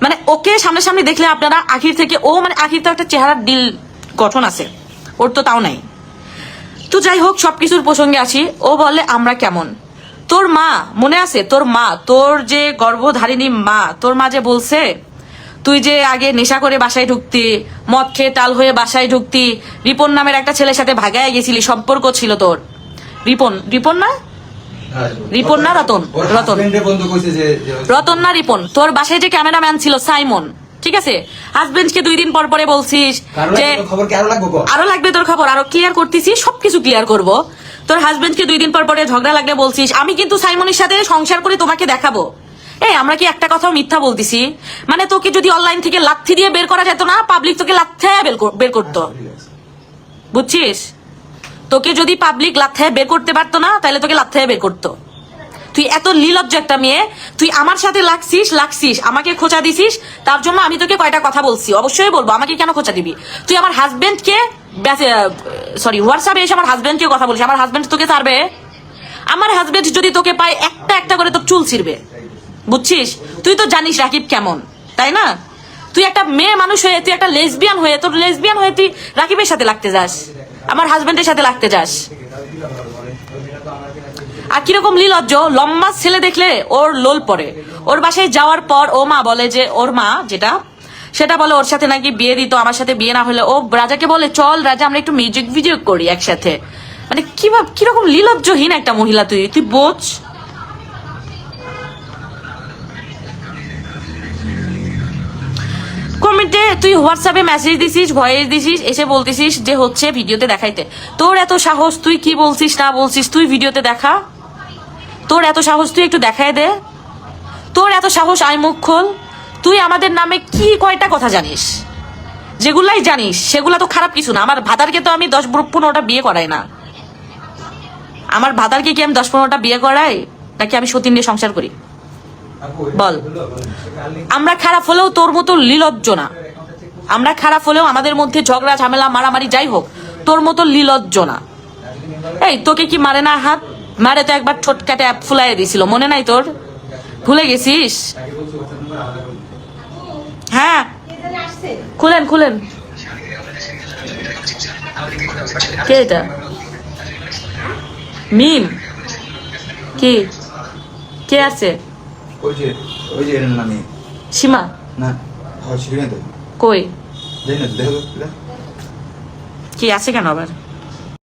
মানে ওকে সামনাসামনি দেখলে আপনারা আখির থেকে ও মানে আখির তো একটা চেহারার দিল গঠন আছে, ওর তো তাও নাই। তো যাই হোক, সবকিছুর প্রসঙ্গে আসি। ও বলে আমরা কেমন, তোর মা মনে আছে, তোর মা, তোর যে গর্ভধারিণী মা, তোর মা যে বলছে তুই যে আগে নেশা করে বাসায় ঢুকতি, মদ খেয়ে টাল হয়ে বাসায় ঢুকতি, রিপন নামের একটা ছেলের সাথে ভাগায় গেছিলি, সম্পর্ক ছিল তোর। রিপন, রিপন না, রিপন না রতন, রতন, রতন না রিপন। তোর বাসায় যে ক্যামেরাম্যান ছিল সাইমন, ঠিক আছে, হাজবেন্ডকে 2 দিন পর পরে বলছিস যে আরো লাগবে তোর খবর, আরো ক্লিয়ার করতেছিস, সবকিছু ক্লিয়ার করব। তোর হাজবেন্ডকে 2 দিন পর পরে ঝগড়া লাগলে বলছিস আমি কিন্তু সাইমনের সাথে সংসার করে তোমাকে দেখাবো। এই আমরা কি একটা কথাও মিথ্যা বলতেছি? মানে তোকে যদি অনলাইন থেকে লাথি দিয়ে বের করা যেত না, পাবলিক তোকে লাথিয়ে বের করতো, বুঝছিস? তোকে যদি পাবলিক লাথিয়ে বের করতে পারতো না, তাহলে তোকে লাথিয়ে বের করতো। তুই এত নির্লজ্জ একটা মেয়ে, তুই আমার সাথে লাগছিস, আমাকে খোঁচা দিছিস, তার জন্য আমি তোকে কয়টা কথা বলছি, অবশ্যই বলবো। আমাকে কেন খোঁচা দিবি? তুই আমার হাজবেন্ডকে সরি হোয়াটসঅ্যাপে এসে আমার হাজবেন্ডকে কথা বলছিস, আমার হাজবেন্ড তোকে ছাড়বে? আমার হাজবেন্ড যদি তোকে পায় একটা একটা করে তোর চুল ছিড়বে, বুঝছিস? তুই তো জানিস রাকিব কেমন, তাই না? তুই একটা মেয়ে মানুষ হয়ে, তুই একটা লেসবিয়ান হয়ে, তোর লেসবিয়ান হয়ে তুই রাকিবের সাথে লাগতে যাস, আমার হাজবেন্ডের সাথে লাগতে যাস। আর কিরকম নির্লজ্জ, লম্বা ছেলে দেখলে ওর লোল পড়ে। ওর বাসায় যাওয়ার পর ও মা বলে যে, ওর মা যেটা সেটা বলে ওর সাথে নাকি বিয়ে দিত, আমার সাথে বিয়ে না হলে ও রাজাকে বলে চল রাজা আমরা একটু মিউজিক ভিডিও করি একসাথে। মানে কিরকম নির্লজ্জহীন একটা মহিলা তুই, তুই বোঝ। কমেন্টে তুই হোয়াটসঅ্যাপে মেসেজ দিছিস, ভয়েস দিছিস, এসে বলতেছিস যে হচ্ছে ভিডিওতে দেখাইতে। তোর এত সাহস, তুই কি বলছিস না বলছিস তুই ভিডিওতে দেখা। তোর এত সাহস, তুই একটু দেখাই দে। তোর এত সাহস, আই মুখ খোল। তুই আমাদের নামে কি কয়টা কথা জানিস? যেগুলাই জানিস সেগুলা তো খারাপ কিছু না। আমার ভাতারকে তো আমি 10-15টা বিয়ে করাই না। আমার ভাতারকে কি আমি 10-15টা বিয়ে করাই, নাকি আমি সতীন নিয়ে সংসার করি? বল। আমরা খারাপ হলেও তোর মতো নির্লজ্জ না। আমরা খারাপ হলেও আমাদের মধ্যে ঝগড়া ঝামেলা মারামারি যাই হোক, তোর মতো নির্লজ্জ না। এই তোকে কি মারে না হাত? মারে তো একবার ঠোঁট কাটে ফুলাই দিয়েছিল, মনে নাই তোর? ভুলে গেছিস? হ্যাঁ, খুলেন খুলেন। কে এটা? মিম? কি কে আছে? সীমা কই? কি আছে কেন আবার?